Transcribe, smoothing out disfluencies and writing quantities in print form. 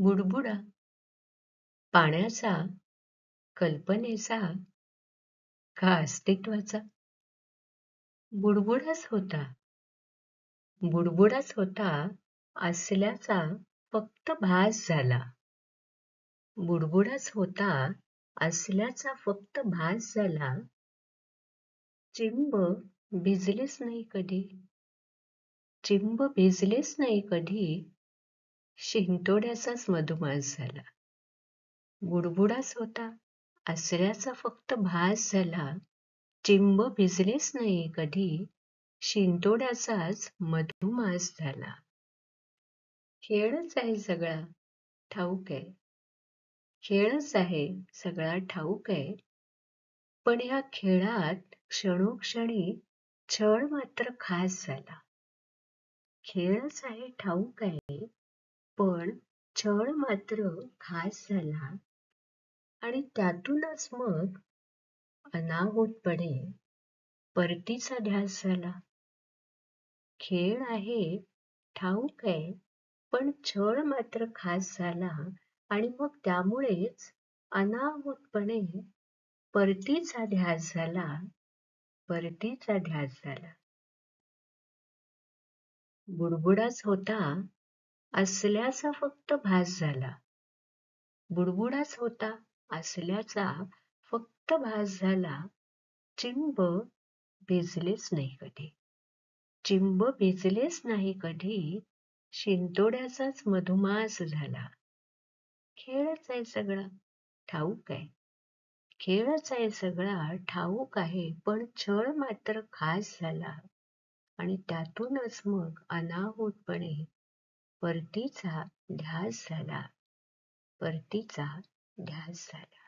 बुडबुडा पाण्याचा, कल्पनेचा का अस्तित्वाचा? बुडबुडाच होता. बुडबुडाच होता असल्याचा फक्त भास झाला. बुडबुडाच होता असल्याचा फक्त भास झाला. चिंब भिजलेच नाही कधी. चिंब भिजलेच नाही कधी. शिंतोड्याचाच मधुमास झाला. बुडबुडाच होता असल्याचा फक्त भास झाला. चिंब भिजलेच नाही कधी. शिंतोड्याचाच मधुमास झाला. खेळच आहे सगळा ठाऊक आहे. खेळच आहे सगळा ठाऊक आहे. पण या खेळात क्षणोक्षणी छळ मात्र खास झाला. खेळच आहे ठाऊक आहे, पण छळ मात्र खास झाला. आणि त्यातूनच मग अनाहूतपणे परतीचा ध्यास झाला. खेळ आहे ठाऊक आहे, पण छळ मात्र खास झाला. आणि मग त्यामुळेच अनाहूतपणे परतीचा ध्यास झाला. परतीचा ध्यास झाला. बुडबुडाच होता असल्याचा फक्त भास झाला. बुडबुडाच होता असल्याचा फक्त भास झाला. चिंब भिजलेच नाही कधी. चिंब भिजलेच नाही कधी. शिंतोड्याचाच मधुमास झाला. खेळच आहे सगळा ठाऊक आहे. खेळच आहे सगळा ठाऊक आहे, पण छळ मात्र खास झाला. आणि त्यातूनच मग अनाहूतपणे परतीचा ध्यास झाला. परतीचा ध्यास झाला.